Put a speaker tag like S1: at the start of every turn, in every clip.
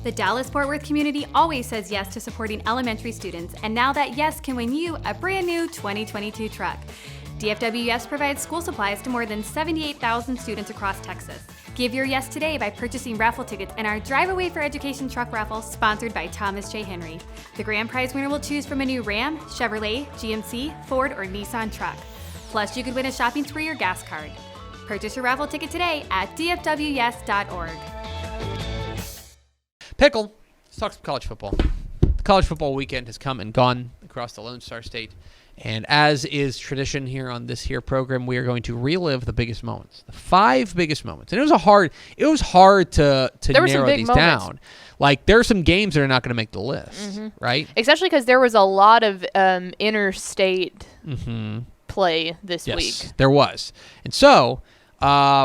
S1: The Dallas-Fort Worth community always says yes to supporting elementary students, and now that yes can win you a brand new 2022 truck. DFW Yes provides school supplies to more than 78,000 students across Texas. Give your yes today by purchasing raffle tickets in our Drive Away for Education truck raffle sponsored by Thomas J. Henry. The grand prize winner will choose from a new Ram, Chevrolet, GMC, Ford, or Nissan truck. Plus, you could win a shopping spree or gas card. Purchase your raffle ticket today at dfwyes.org.
S2: Pickle, let's talk some college football. The college football weekend has come and gone across the Lone Star State. And as is tradition here on this here program, we are going to relive the biggest moments, the 5 biggest moments. And it was hard to narrow these down. Like, there are some games that are not going to make the list, right?
S3: Especially because there was a lot of interstate play this week.
S2: Yes, there was. And so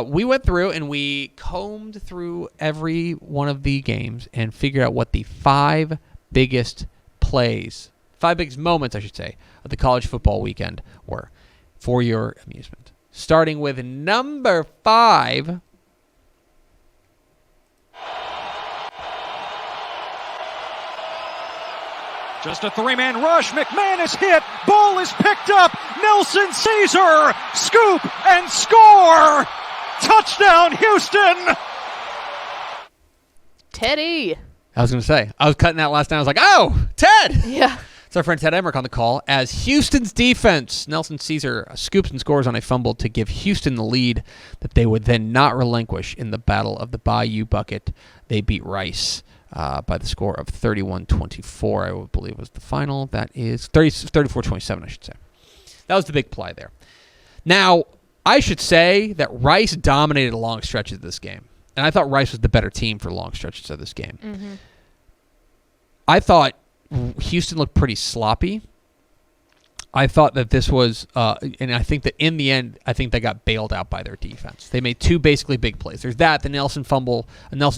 S2: we went through and we combed through every one of the games and figured out what the 5 biggest plays, 5 biggest moments, I should say, of the college football weekend were for your amusement. Starting with number 5.
S4: Just a 3-man rush. McMahon hit. Ball is picked up. Nelson Caesar. Scoop and score. Touchdown, Houston.
S3: Teddy.
S2: I was going to say, I was cutting that last time. I was like, oh, Ted.
S3: Yeah.
S2: It's our friend Ted Emmerich on the call as Houston's defense, Nelson Caesar, scoops and scores on a fumble to give Houston the lead that they would then not relinquish in the Battle of the Bayou Bucket. They beat Rice by the score of 31-24, I would believe was the final. That is 34-27, I should say. That was the big play there. Now, I should say that Rice dominated long stretches of this game. And I thought Rice was the better team for long stretches of this game.
S3: Mm-hmm.
S2: I thought Houston looked pretty sloppy. I thought that this was, and I think that in the end, I think they got bailed out by their defense. They made 2 basically big plays. There's that, the Nelson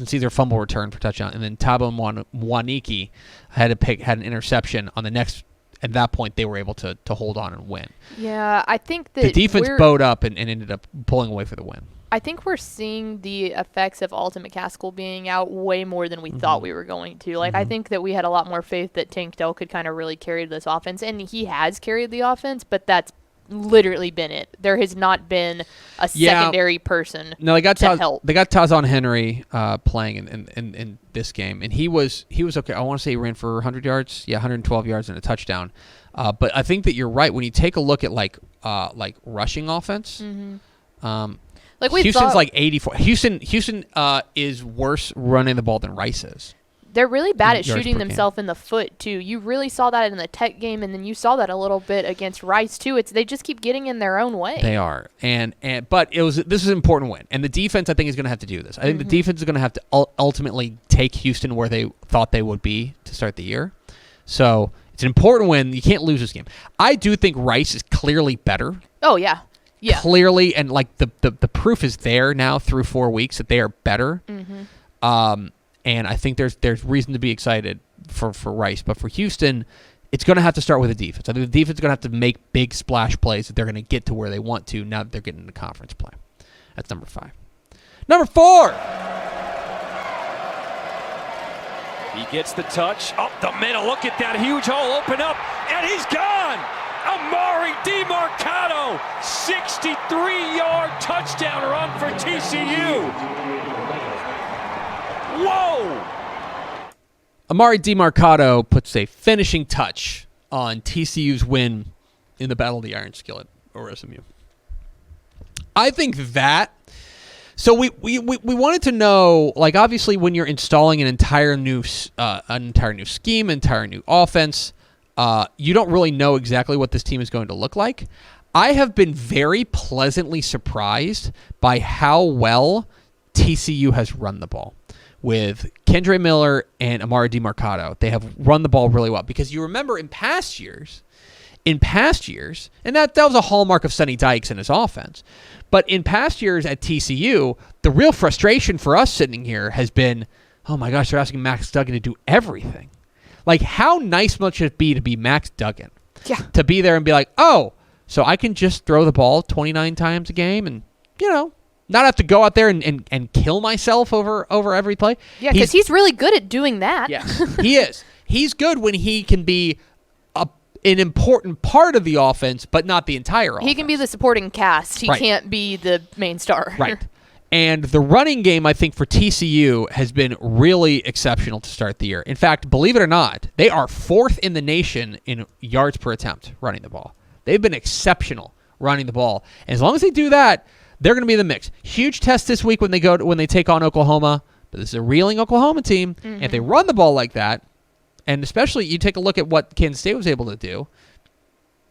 S2: Caesar fumble return for touchdown, and then Tabo Mwaniki had an interception on the next. At that point, they were able to hold on and win.
S3: Yeah, I think that
S2: the defense bowed up and ended up pulling away for the win.
S3: I think we're seeing the effects of Alton McCaskill being out way more than we thought we were going to. Like, I think that we had a lot more faith that Tank Dell could kind of really carry this offense, and he has carried the offense, but that's literally been it. There has not been a secondary person to help.
S2: They got Tazon Henry playing in this game, and he was okay. I want to say he ran for 100 yards. Yeah, 112 yards and a touchdown. But I think that you're right. When you take a look at, like rushing offense,
S3: like
S2: Houston's like 84. Houston is worse running the ball than Rice is.
S3: They're really bad at shooting themselves in the foot, too. You really saw that in the Tech game, and then you saw that a little bit against Rice, too. They just keep getting in their own way.
S2: They are. But this is an important win. And the defense, I think, is going to have to do this. I think the defense is going to have to ultimately take Houston where they thought they would be to start the year. So it's an important win. You can't lose this game. I do think Rice is clearly better.
S3: Oh, yeah. Yeah.
S2: Clearly, and like the proof is there now through 4 weeks that they are better. And I think there's reason to be excited for Rice. But for Houston, it's going to have to start with the defense. I think the defense is going to have to make big splash plays that they're going to get to where they want to now that they're getting into conference play. That's number 5. Number 4.
S5: He gets the touch up the middle. Look at that huge hole open up, and he's gone. Amari DiMarcado, 63-yard touchdown run for TCU. Whoa!
S2: Amari DiMarcado puts a finishing touch on TCU's win in the Battle of the Iron Skillet over SMU. I think that. So we wanted to know, like, obviously when you're installing an entire new scheme, entire new offense, you don't really know exactly what this team is going to look like. I have been very pleasantly surprised by how well TCU has run the ball. With Kendre Miller and Amari DiMarcado, they have run the ball really well. Because you remember in past years, and that was a hallmark of Sonny Dykes and his offense, but in past years at TCU, the real frustration for us sitting here has been, oh my gosh, they're asking Max Duggan to do everything. Like, how nice must it be to be Max Duggan?
S3: Yeah.
S2: To be there and be like, oh, so I can just throw the ball 29 times a game and, not have to go out there and kill myself over every play.
S3: Yeah, because he's really good at doing that.
S2: Yes, he is. He's good when he can be an important part of the offense, but not the entire offense.
S3: He can be the supporting cast. He
S2: Right.
S3: can't be the main star.
S2: Right. And the running game, I think, for TCU has been really exceptional to start the year. In fact, believe it or not, they are 4th in the nation in yards per attempt running the ball. They've been exceptional running the ball. And as long as they do that, they're going to be in the mix. Huge test this week when they take on Oklahoma. But this is a reeling Oklahoma team. And if they run the ball like that, and especially you take a look at what Kansas State was able to do,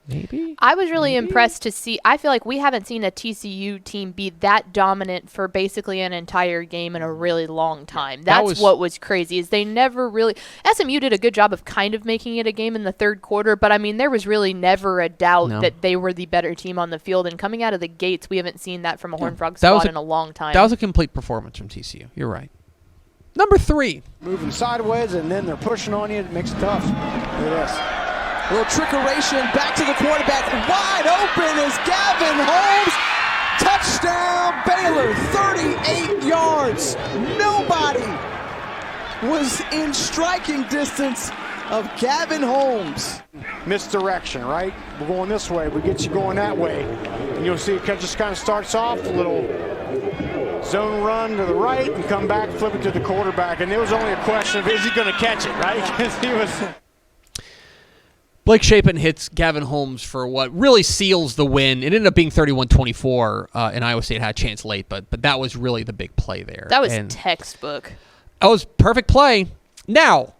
S2: maybe.
S3: I was really impressed to see. I feel like we haven't seen a TCU team be that dominant for basically an entire game in a really long time. That's what was crazy, is they never really. SMU did a good job of kind of making it a game in the third quarter, but I mean, there was really never a doubt that they were the better team on the field. And coming out of the gates, we haven't seen that from a Horned Frog squad in a long time.
S2: That was a complete performance from TCU. You're right. Number 3.
S6: Moving sideways, and then they're pushing on you. It makes it tough. Look at this.
S7: A little trickeration, back to the quarterback. Wide open is Gavin Holmes. Touchdown, Baylor, 38 yards. Nobody was in striking distance of Gavin Holmes.
S6: Misdirection, right? We're going this way. We get you going that way. And you'll see it just kind of starts off a little zone run to the right and come back, flip it to the quarterback. And it was only a question of, is he going to catch it, right? Because he was...
S2: Blake Shapen hits Gavin Holmes for what really seals the win. It ended up being 31-24, and Iowa State had a chance late, but that was really the big play there.
S3: That was textbook.
S2: That was perfect play. Now,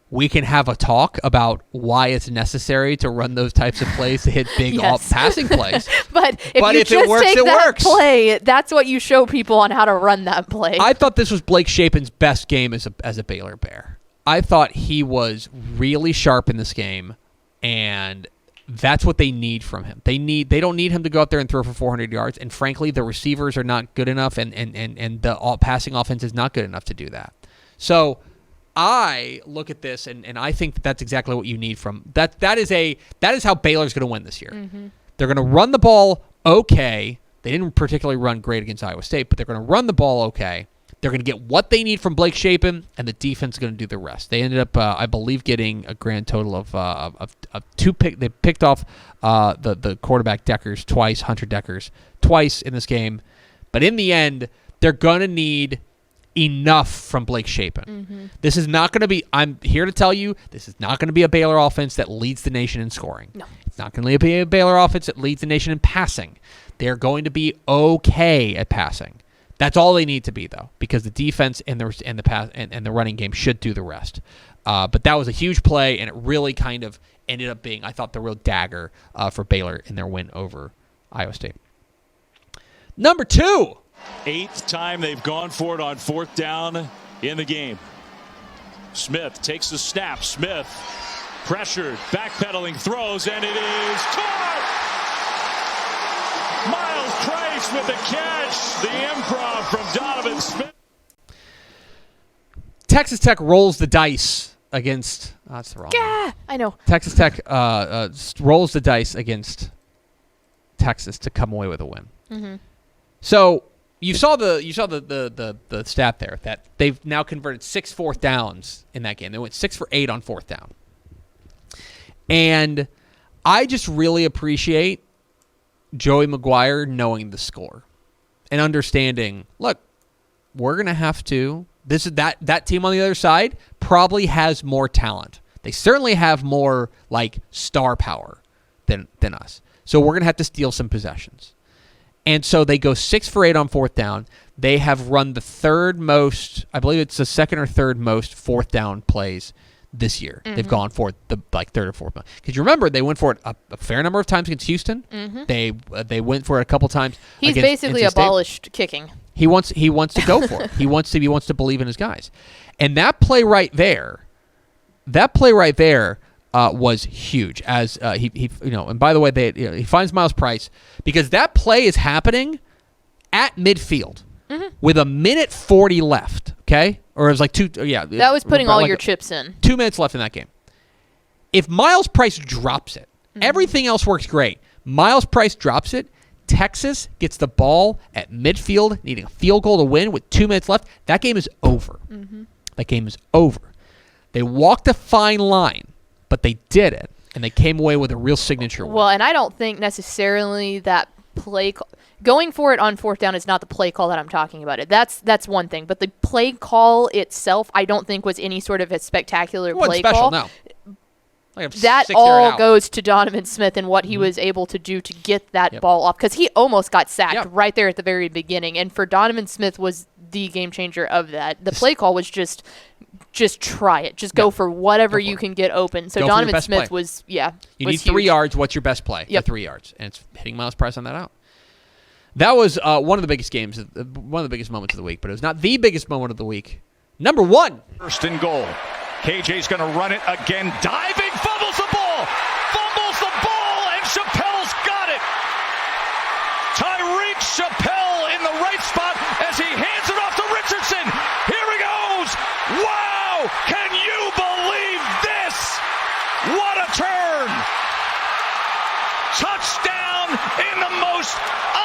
S2: we can have a talk about why it's necessary to run those types of plays to hit big passing plays.
S3: But if it works, it works. Play, that's what you show people on how to run that play.
S2: I thought this was Blake Shapen's best game as a Baylor Bear. I thought he was really sharp in this game, and that's what they need from him. They don't need him to go out there and throw for 400 yards, and frankly, the receivers are not good enough, and the passing offense is not good enough to do that. So I look at this, and I think that's exactly what you need from that. That is how Baylor's going to win this year. Mm-hmm. They're going to run the ball okay. They didn't particularly run great against Iowa State, but they're going to run the ball okay. They're going to get what they need from Blake Shapen, and the defense is going to do the rest. They ended up, I believe, getting a grand total of 2 picks. They picked off the quarterback Deckers twice, Hunter Deckers twice in this game. But in the end, they're going to need enough from Blake Shapen. Mm-hmm. This is not going to be, I'm here to tell you, this is not going to be a Baylor offense that leads the nation in scoring. No. It's not going to be a Baylor offense that leads the nation in passing. They're going to be okay at passing. That's all they need to be, though, because the defense and the pass and the running game should do the rest. But that was a huge play, and it really kind of ended up being, I thought, the real dagger for Baylor in their win over Iowa State. Number 2.
S8: 8th time they've gone for it on 4th down in the game. Smith takes the snap. Smith pressured, backpedaling, throws, and it is caught! Miles Price with the catch. The improv from Donovan Smith.
S2: Texas Tech rolls the dice against. Oh, that's the wrong one.
S3: I know.
S2: Texas Tech rolls the dice against Texas to come away with a win. Mm-hmm. So you saw the stat there that they've now converted 6 4th downs in that game. They went 6 for 8 on 4th down, and I just really appreciate Joey McGuire knowing the score and understanding, look, we're going to have to, that team on the other side probably has more talent. They certainly have more like star power than us. So we're going to have to steal some possessions. And so they go 6 for 8 on 4th down. They have run the third most, I believe it's the second or third most 4th down plays this year. Mm-hmm. They've gone for it the third or fourth. Because you remember they went for it a fair number of times against Houston. Mm-hmm. They went for it a couple times.
S3: He's basically abolished kicking.
S2: He wants to go for it. He wants to believe in his guys. And that play right there was huge. As he and by the way, he finds Miles Price because that play is happening at midfield with 1:40 left. Okay, or it was like 2. Yeah,
S3: that was putting all your chips in.
S2: 2 minutes left in that game. If Miles Price drops it, everything else works great. Miles Price drops it. Texas gets the ball at midfield, needing a field goal to win with 2 minutes left, that game is over. That game is over. They walked a fine line, but they did it, and they came away with a real signature win.
S3: Well, and I don't think necessarily that going for it on fourth down is not the play call that I'm talking about. That's one thing, but the play call itself, I don't think was any sort of a spectacular play call.
S2: No.
S3: That all goes to Donovan Smith and what he was able to do to get that ball off, because he almost got sacked right there at the very beginning. And for Donovan Smith was the game changer of that. The play call was just try it. Just go for whatever you can get open. So Donovan Smith was,
S2: You need 3 yards. What's your best play?
S3: Yep.
S2: 3 yards. And it's hitting Miles Price on that out. That was one of the biggest games, one of the biggest moments of the week, but it was not the biggest moment of the week. Number 1.
S4: First and goal. KJ's going to run it again. Diving, fumbles the ball, and Chappelle's got it. Tyreek Chappelle in the right spot as he hands it off to Richardson. Here he goes. Wow! Can you believe this? What a turn! Touchdown in the most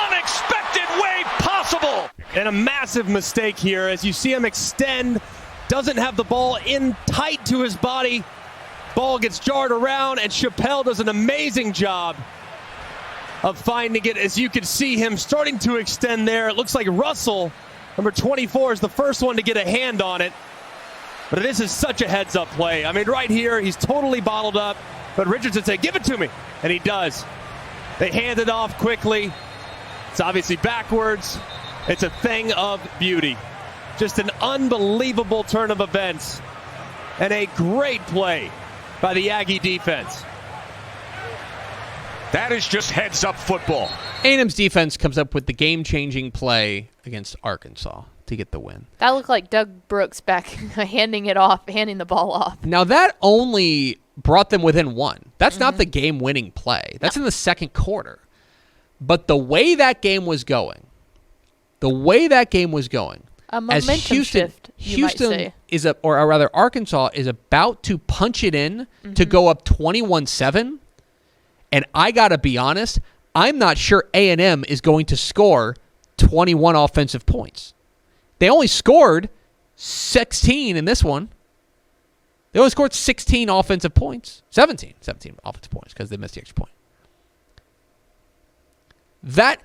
S4: unexpected way possible.
S9: And a massive mistake here as you see him extend. Doesn't have the ball in tight to his body. Ball gets jarred around, and Chappelle does an amazing job of finding it. As you can see him starting to extend there. It looks like Russell, number 24, is the first one to get a hand on it. But this is such a heads-up play. I mean, right here, he's totally bottled up. But Richardson said, give it to me. And he does. They hand it off quickly. It's obviously backwards. It's a thing of beauty. Just an unbelievable turn of events and a great play by the Aggie defense.
S4: That is just heads-up football.
S2: A&M's defense comes up with the game-changing play against Arkansas to get the win.
S3: That looked like Doug Brooks back handing the ball off.
S2: Now, that only brought them within 1. That's not the game-winning play. That's in the second quarter. But the way that game was going,
S3: a momentum shift, you might say.
S2: or rather Arkansas is about to punch it in to go up 21-7. And I got to be honest, I'm not sure A&M is going to score 21 offensive points. They only scored 16 in this one. They only scored 16 offensive points. 17 offensive points because they missed the extra point. That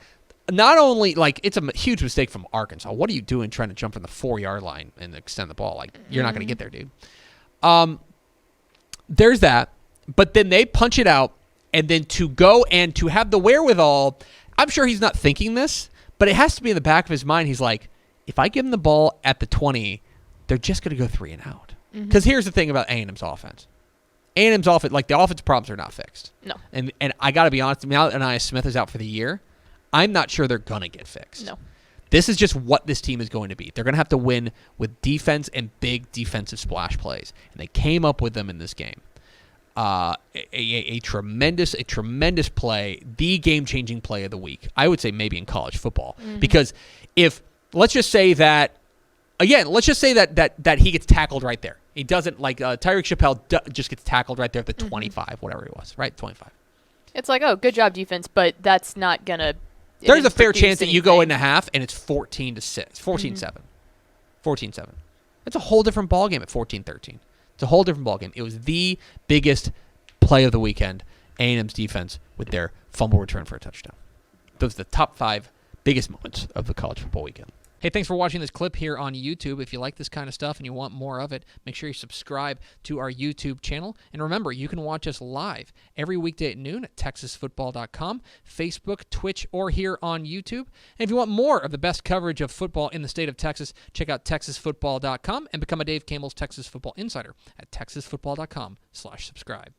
S2: not only, it's a huge mistake from Arkansas. What are you doing trying to jump from the 4-yard line and extend the ball? You're not going to get there, dude. There's that. But then they punch it out, and then to go and to have the wherewithal, I'm sure he's not thinking this, but it has to be in the back of his mind. He's like, if I give them the ball at the 20, they're just going to go 3 and out. Because here's the thing about A&M's offense. A&M's offense, the offense problems are not fixed.
S3: No.
S2: And I got to be honest, now that Anaya Smith is out for the year, I'm not sure they're going to get fixed.
S3: No.
S2: This is just what this team is going to be. They're going to have to win with defense and big defensive splash plays. And they came up with them in this game. A tremendous play, the game-changing play of the week. I would say maybe in college football. Because let's just say that he gets tackled right there. He doesn't, Tyreek Chappelle just gets tackled right there at the 25, whatever it was, right? 25. It's
S3: like, oh, good job, defense, but that's not going to...
S2: There's a fair chance that you go into half and it's 14-6, 14-7. 14-7. It's a whole different ballgame at 14-13. It's a whole different ballgame. It was the biggest play of the weekend, A&M's defense with their fumble return for a touchdown. Those are the top 5 biggest moments of the college football weekend. Hey, thanks for watching this clip here on YouTube. If you like this kind of stuff and you want more of it, make sure you subscribe to our YouTube channel. And remember, you can watch us live every weekday at noon at TexasFootball.com, Facebook, Twitch, or here on YouTube. And if you want more of the best coverage of football in the state of Texas, check out TexasFootball.com and become a Dave Campbell's Texas Football Insider at TexasFootball.com/subscribe.